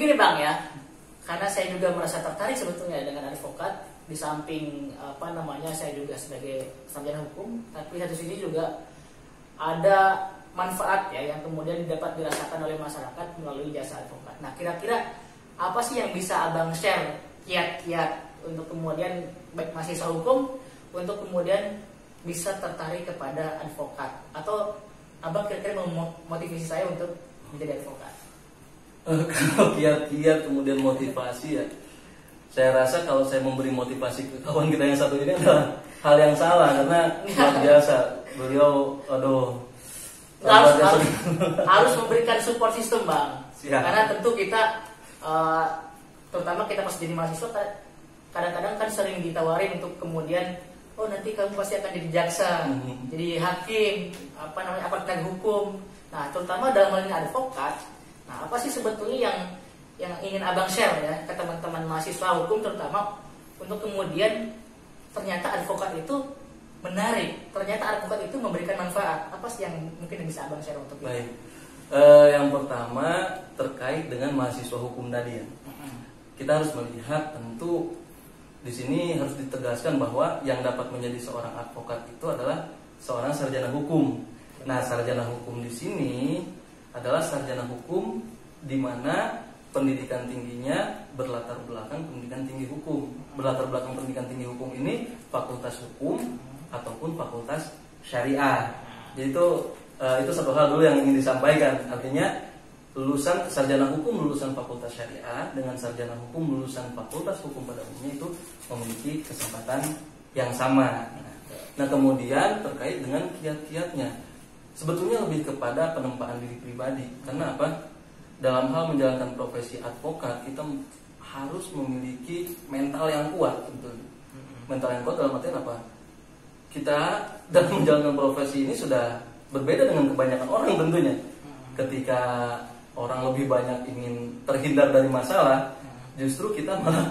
begini Bang ya, karena saya juga merasa tertarik sebetulnya dengan advokat. Di samping saya juga sebagai sarjana hukum, tapi satu sini juga ada manfaat ya yang kemudian dapat dirasakan oleh masyarakat melalui jasa advokat. Nah, kira-kira apa sih yang bisa Abang share kiat-kiat untuk kemudian baik mahasiswa hukum untuk kemudian bisa tertarik kepada advokat, atau Abang kira-kira memotivasi saya untuk menjadi advokat? Kalau kiat-kiat kemudian motivasi ya, saya rasa kalau saya memberi motivasi ke kawan kita yang satu ini adalah hal yang salah, karena luar biasa beliau, harus memberikan support system Bang. Siap. Karena tentu kita terutama kita pas jadi mahasiswa kadang-kadang kan sering ditawarin untuk kemudian nanti kamu pasti akan jadi jaksa, jadi hakim, penegak hukum. Nah, terutama dalam hal ini advokat. Nah, apa sih sebetulnya yang ingin Abang share ya ke teman-teman mahasiswa hukum, terutama untuk kemudian ternyata advokat itu menarik, ternyata advokat itu memberikan manfaat. Apa sih yang mungkin bisa Abang share untuk itu? Baik. Yang pertama terkait dengan mahasiswa hukum tadi ya. Kita harus melihat, tentu di sini harus ditegaskan bahwa yang dapat menjadi seorang advokat itu adalah seorang sarjana hukum. Nah, sarjana hukum di sini adalah sarjana hukum di mana pendidikan tingginya berlatar belakang pendidikan tinggi hukum. Berlatar belakang pendidikan tinggi hukum ini fakultas hukum ataupun fakultas syariah. Jadi itu satu hal dulu yang ingin disampaikan. Artinya lulusan sarjana hukum lulusan fakultas syariah dengan sarjana hukum lulusan fakultas hukum pada umumnya itu memiliki kesempatan yang sama. Nah, kemudian terkait dengan kiat-kiatnya, sebetulnya lebih kepada penempaan diri pribadi. Karena apa? Dalam hal menjalankan profesi advokat, kita harus memiliki mental yang kuat. Mental yang kuat dalam artian apa? Kita dalam menjalankan profesi ini sudah berbeda dengan kebanyakan orang tentunya. Ketika orang lebih banyak ingin terhindar dari masalah, justru kita malah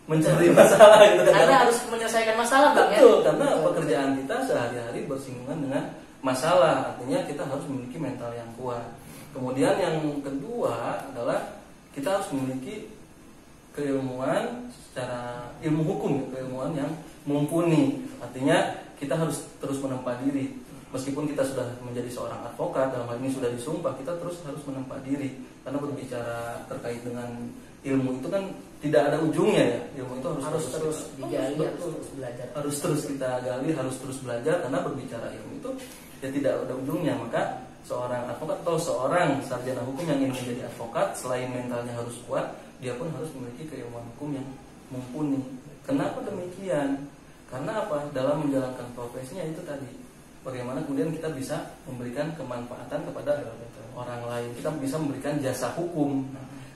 mencari masalah gitu. Karena harus menyelesaikan masalah Bang. Betul, karena pekerjaan kita sehari-hari bersinggungan dengan masalah. Artinya kita harus memiliki mental yang kuat. Kemudian yang kedua adalah kita harus memiliki keilmuan secara ilmu hukum, keilmuan yang mumpuni. Artinya kita harus terus menempa diri. Meskipun kita sudah menjadi seorang advokat, dalam hal ini sudah disumpah, kita terus harus menempa diri. Karena berbicara terkait dengan ilmu itu kan tidak ada ujungnya ya. Ilmu itu harus terus digali, harus terus belajar. Harus terus kita gali, harus terus belajar, karena berbicara ilmu itu ya tidak ada ujungnya. Maka seorang advokat atau seorang sarjana hukum yang ingin menjadi advokat, selain mentalnya harus kuat, dia pun harus memiliki keilmuan hukum yang mumpuni. Kenapa demikian? Karena apa? Dalam menjalankan profesinya itu tadi, bagaimana kemudian kita bisa memberikan kemanfaatan kepada orang lain. Kita bisa memberikan jasa hukum.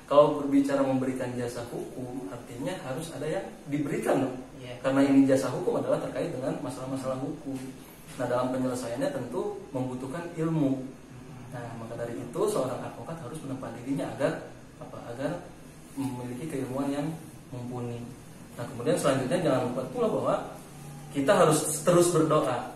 Kalau berbicara memberikan jasa hukum, artinya harus ada yang diberikan. Karena ini jasa hukum adalah terkait dengan masalah-masalah hukum. Nah, dalam penyelesaiannya tentu membutuhkan ilmu. Nah, maka dari itu seorang advokat harus menempa dirinya agar memiliki keilmuan yang mumpuni. Nah, kemudian selanjutnya jangan lupa pula bahwa kita harus terus berdoa.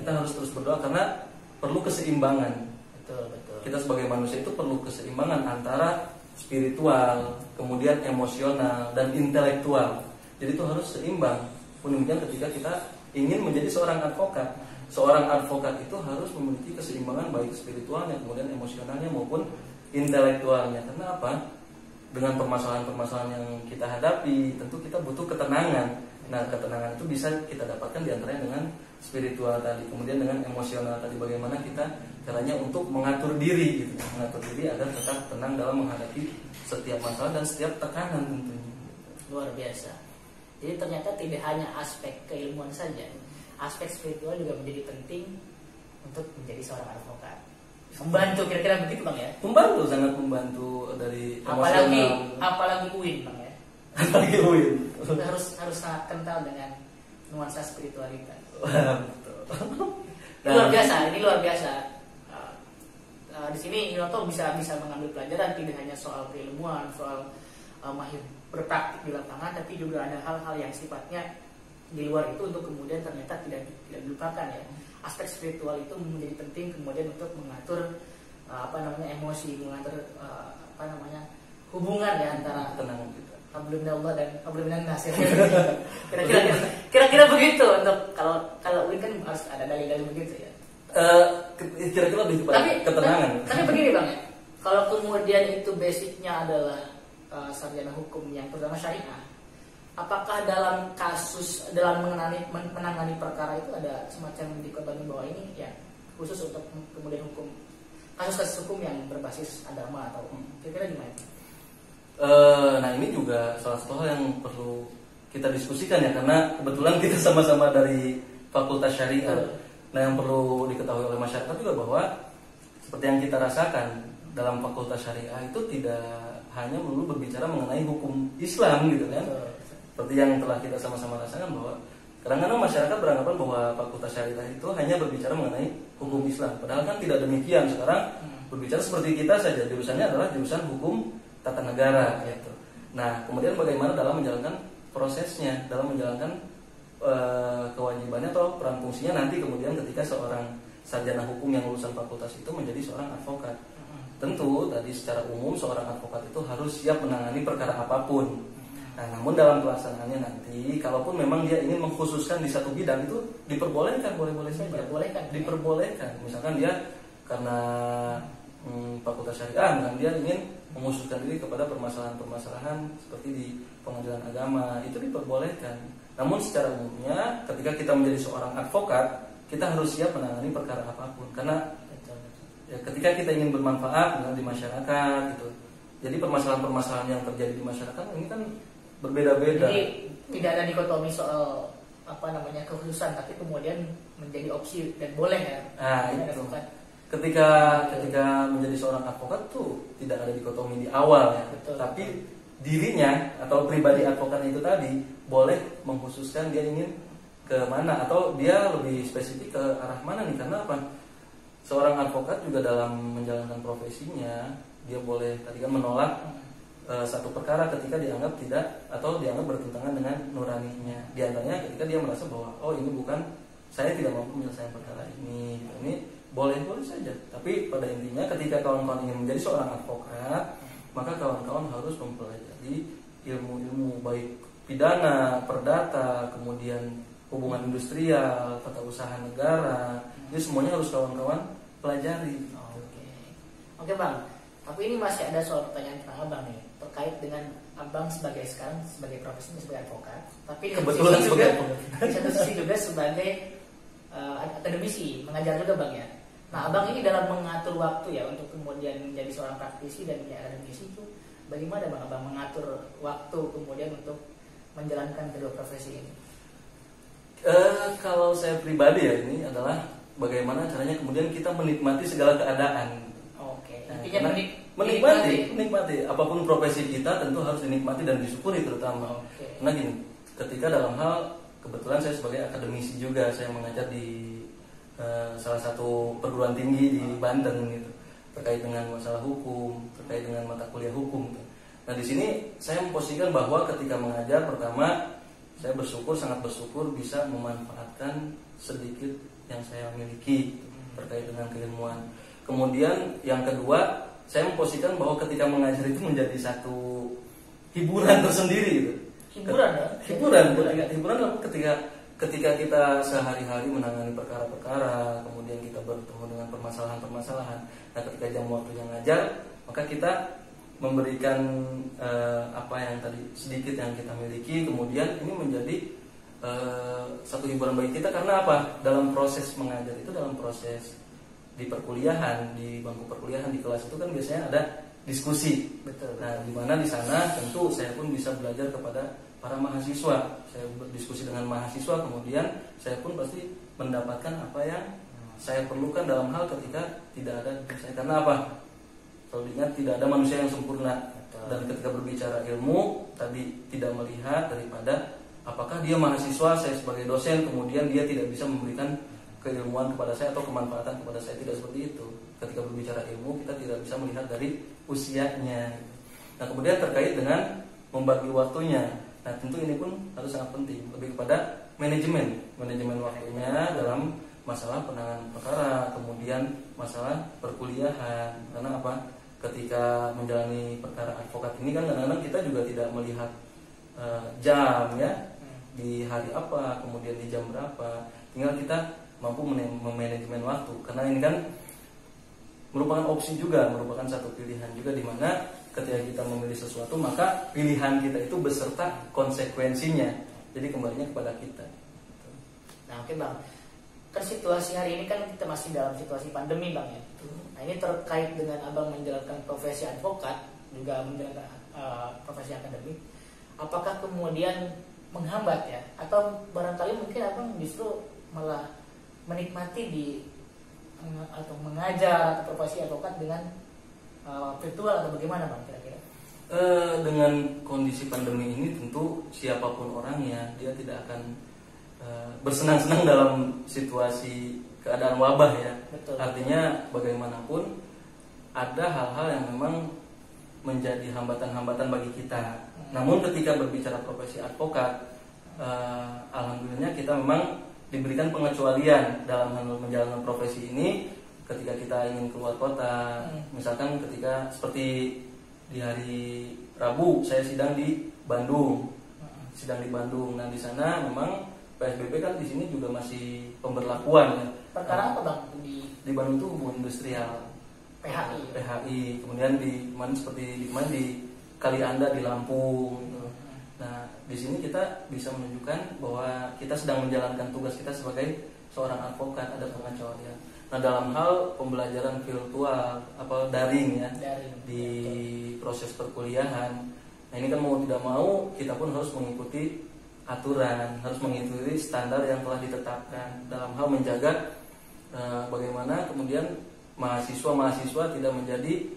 Kita harus terus berdoa karena perlu keseimbangan. Betul. Kita sebagai manusia itu perlu keseimbangan antara spiritual, kemudian emosional dan intelektual. Jadi itu harus seimbang. Pun demikian ketika kita ingin menjadi seorang advokat. Seorang advokat itu harus memiliki keseimbangan baik spiritualnya, kemudian emosionalnya maupun intelektualnya. Karena apa? Dengan permasalahan-permasalahan yang kita hadapi, tentu kita butuh ketenangan. Nah, ketenangan itu bisa kita dapatkan diantaranya dengan spiritual tadi, kemudian dengan emosional tadi. Bagaimana kita caranya untuk mengatur diri, gitu. Mengatur diri agar tetap tenang dalam menghadapi setiap masalah dan setiap tekanan tentunya. Luar biasa. Jadi ternyata tidak hanya aspek keilmuan saja, aspek spiritual juga menjadi penting untuk menjadi seorang advokat. Membantu, kira-kira begitu Bang ya? Membantu, sangat membantu dari emosional. Apalagi UIN Bang ya? Apalagi UIN. Harus sangat kental dengan nuansa spiritualitas. Nah, luar biasa, ini luar biasa. Di sini Inoto bisa mengambil pelajaran tidak hanya soal keilmuan, soal mahir berpraktik di lapangan, tapi juga ada hal-hal yang sifatnya di luar itu untuk kemudian ternyata tidak dilupakan ya. Aspek spiritual itu menjadi penting kemudian untuk mengatur emosi, mengatur hubungan ya antara ketenangan kita. hablum minallah dan hablum minan nas. Kira-kira begitu untuk kalau UIN kan harus ada dalil-dalil begitu ya. Kira-kira lebih kepada ketenangan. Tapi begini Bang ya. Kalau kemudian itu basicnya adalah sarjana hukum yang terutama syariah, apakah dalam menangani perkara itu ada semacam dikotomi bahwa ini ya khusus untuk kemudian kasus hukum yang berbasis agama atau kira-kira gimana? Nah ini juga salah satu hal yang perlu kita diskusikan ya, karena kebetulan kita sama-sama dari Fakultas Syariah. Nah yang perlu diketahui oleh masyarakat juga bahwa seperti yang kita rasakan dalam Fakultas Syariah itu tidak hanya melulu berbicara mengenai hukum Islam gitu kan. Seperti yang telah kita sama-sama rasakan bahwa kadang-kadang masyarakat beranggapan bahwa Fakultas Syariah itu hanya berbicara mengenai hukum Islam. Padahal kan tidak demikian. Sekarang berbicara seperti kita saja, jurusannya adalah jurusan hukum tata negara gitu. Nah, kemudian bagaimana dalam menjalankan prosesnya, dalam menjalankan kewajibannya atau peran fungsinya nanti kemudian ketika seorang sarjana hukum yang lulusan fakultas itu menjadi seorang advokat. Tentu tadi secara umum seorang advokat itu harus siap menangani perkara apapun. Nah, namun dalam pelaksanaannya nanti, kalaupun memang dia ingin mengkhususkan di satu bidang itu diperbolehkan, boleh-boleh saja. Diperbolehkan. Misalkan dia karena fakultas syariah, dan dia ingin mengkhususkan diri kepada permasalahan-permasalahan seperti di pengadilan agama, itu diperbolehkan. Namun secara umumnya, ketika kita menjadi seorang advokat, kita harus siap menangani perkara apapun. Karena ya, ketika kita ingin bermanfaat di masyarakat, gitu. Jadi permasalahan-permasalahan yang terjadi di masyarakat ini kan berbeda-beda. Jadi tidak ada dikotomi soal kekhususan, tapi kemudian menjadi opsi dan boleh ya. Nah, itu. Ketika menjadi seorang advokat tuh tidak ada dikotomi di awal ya. Betul. Tapi dirinya atau pribadi advokatnya itu tadi boleh mengkhususkan dia ingin ke mana atau dia lebih spesifik ke arah mana nih. Karena apa? Seorang advokat juga dalam menjalankan profesinya dia boleh tadi kan menolak satu perkara ketika dianggap tidak atau dianggap bertentangan dengan nuraninya. Di antaranya ketika dia merasa bahwa ini bukan, saya tidak mampu menyelesaikan perkara ini. Ini boleh saja. Tapi pada intinya ketika kawan-kawan ingin menjadi seorang advokat, maka kawan-kawan harus mempelajari ilmu-ilmu baik pidana, perdata, kemudian hubungan industrial, tata usaha negara. Ini semuanya harus kawan-kawan pelajari. Oke Bang. Tapi ini masih ada soal pertanyaan tentang Abang nih, terkait dengan Abang sebagai sekarang sebagai profesinya sebagai advokat, tapi kebetulan di satu sisi juga sebagai akademisi, mengajar juga Bang ya. Nah, Abang ini dalam mengatur waktu ya untuk kemudian menjadi seorang praktisi dan menjadi akademisi itu bagaimana Bang Abang mengatur waktu kemudian untuk menjalankan kedua profesi ini? Kalau saya pribadi ya ini adalah bagaimana caranya kemudian kita menikmati segala keadaan. Oke. Nah, intinya menikmati apapun profesi kita tentu harus dinikmati dan disyukuri terutama. Karena gini, ketika dalam hal kebetulan saya sebagai akademisi juga, saya mengajar di salah satu perguruan tinggi di Banten gitu, terkait dengan masalah hukum, terkait dengan mata kuliah hukum. Nah di sini saya memposisikan bahwa ketika mengajar, pertama saya sangat bersyukur bisa memanfaatkan sedikit yang saya miliki terkait dengan keilmuan. Kemudian yang kedua, saya memposisikan bahwa ketika mengajar itu menjadi satu hiburan tersendiri gitu. Hiburan ketika kita sehari-hari menangani perkara-perkara, kemudian kita bertemu dengan permasalahan-permasalahan. Nah, ketika jam waktunya ngajar, maka kita memberikan apa yang tadi sedikit yang kita miliki, kemudian ini menjadi satu hiburan bagi kita. Karena apa? Dalam proses mengajar itu, dalam proses di perkuliahan, di bangku perkuliahan, di kelas itu kan biasanya ada diskusi. Betul. Nah, di mana di sana tentu saya pun bisa belajar kepada para mahasiswa. Saya berdiskusi dengan mahasiswa, kemudian saya pun pasti mendapatkan apa yang saya perlukan dalam hal ketika tidak ada saya. Karena apa? Selalu diingat tidak ada manusia yang sempurna. Dan ketika berbicara ilmu tadi tidak melihat daripada apakah dia mahasiswa, saya sebagai dosen, kemudian dia tidak bisa memberikan keilmuan kepada saya atau kemanfaatan kepada saya. Tidak seperti itu. Ketika berbicara ilmu kita tidak bisa melihat dari usianya. Nah, kemudian terkait dengan membagi waktunya. Nah, tentu ini pun harus sangat penting, lebih kepada manajemen waktunya dalam masalah penanganan perkara, kemudian masalah perkuliahan. Karena apa? ketika menjalani perkara advokat ini kan kadang-kadang kita juga tidak melihat jam ya, di hari apa, kemudian di jam berapa. Tinggal kita mampu memanajemen waktu, karena ini kan merupakan opsi juga, merupakan satu pilihan juga, di mana ketika kita memilih sesuatu maka pilihan kita itu beserta konsekuensinya. Jadi kembalinya kepada kita. Nah oke Bang, kan situasi hari ini kan kita masih dalam situasi pandemi Bang ya. Nah ini terkait dengan Abang menjalankan profesi advokat, juga menjalankan profesi akademik, apakah kemudian menghambat ya, atau barangkali mungkin Abang justru malah menikmati atau mengajar atau profesi advokat dengan virtual, atau bagaimana Bang kira-kira? Dengan kondisi pandemi ini tentu siapapun orangnya dia tidak akan bersenang-senang dalam situasi keadaan wabah ya. Betul. Artinya bagaimanapun ada hal-hal yang memang menjadi hambatan-hambatan bagi kita. Namun ketika berbicara profesi advokat, alhamdulillah kita memang diberikan pengecualian dalam hal menjalankan profesi ini. Ketika kita ingin keluar kota, misalkan ketika seperti di hari Rabu saya sidang di Bandung, Nah di sana memang PSBB kan di sini juga masih pemberlakuan ya. Perkara apa Bang Di Bandung itu hubungan industrial, PHI, kemudian di kemarin seperti di kemarin di Kalianda di Lampung gitu. Nah di sini kita bisa menunjukkan bahwa kita sedang menjalankan tugas kita sebagai seorang advokat, ada pengecualian. Nah dalam hal pembelajaran virtual daring ya, di proses perkuliahan, nah ini kan mau tidak mau kita pun harus mengikuti aturan, harus mengikuti standar yang telah ditetapkan dalam hal menjaga bagaimana kemudian mahasiswa tidak menjadi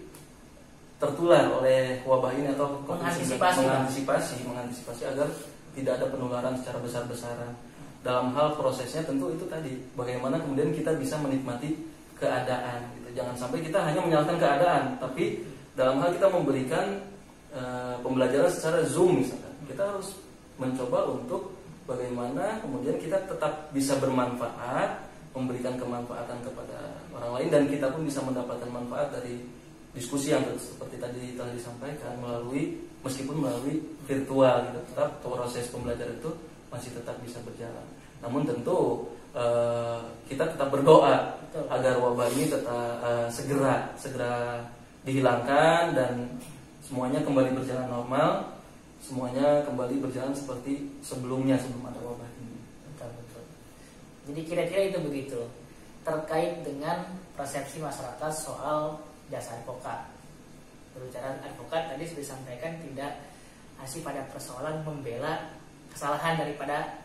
tertular oleh wabah ini, atau mengantisipasi agar tidak ada penularan secara besar-besaran. Dalam hal prosesnya tentu itu tadi, bagaimana kemudian kita bisa menikmati keadaan gitu. Jangan sampai kita hanya menyalahkan keadaan, tapi dalam hal kita memberikan pembelajaran secara Zoom misalkan, kita harus mencoba untuk bagaimana kemudian kita tetap bisa bermanfaat, memberikan kemanfaatan kepada orang lain, dan kita pun bisa mendapatkan manfaat dari diskusi yang seperti tadi telah disampaikan meskipun melalui virtual gitu. Tetap proses pembelajaran itu masih tetap bisa berjalan. Namun tentu kita tetap berdoa agar wabah ini tetap segera dihilangkan dan semuanya kembali berjalan normal, semuanya kembali berjalan seperti sebelumnya sebelum ada wabah ini. Betul. Jadi kira-kira itu begitu terkait dengan persepsi masyarakat soal jasa advokat. Berbicara advokat tadi sudah disampaikan tidak masih pada persoalan membela kesalahan daripada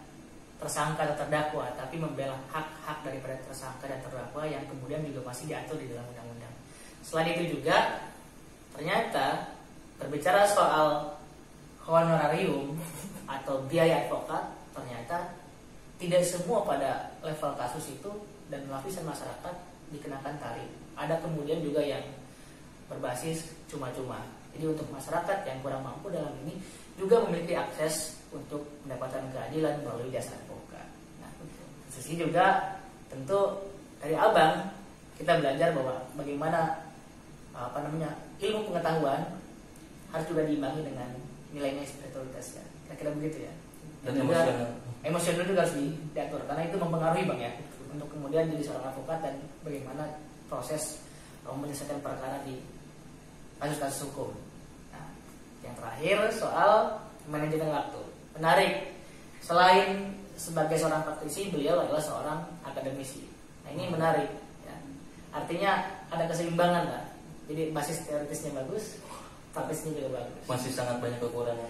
tersangka atau terdakwa, tapi membela hak-hak daripada tersangka dan terdakwa yang kemudian juga masih diatur di dalam undang-undang. Selain itu juga ternyata berbicara soal honorarium atau biaya advokat, ternyata tidak semua pada level kasus itu dan lapisan masyarakat dikenakan tarif. Ada kemudian juga yang berbasis cuma-cuma. Jadi untuk masyarakat yang kurang mampu dalam ini juga memiliki akses untuk mendapatkan keadilan melalui jasa advokat. Nah, sisi juga tentu dari Abang kita belajar bahwa bagaimana ilmu pengetahuan harus juga diimbangi dengan nilai-nilai spiritualitas ya. Kira-kira begitu ya. Dan emosional juga harus diatur karena itu mempengaruhi Bang ya untuk kemudian jadi seorang advokat dan bagaimana proses menyelesaikan perkara di kasus-kasus hukum. Nah, yang terakhir soal manajemen waktu. Menarik. Selain sebagai seorang praktisi, beliau adalah seorang akademisi. Nah, ini menarik ya. Artinya ada keseimbangan lah. Jadi basis teoritisnya bagus, praktisnya juga bagus. Masih sangat banyak kekurangan.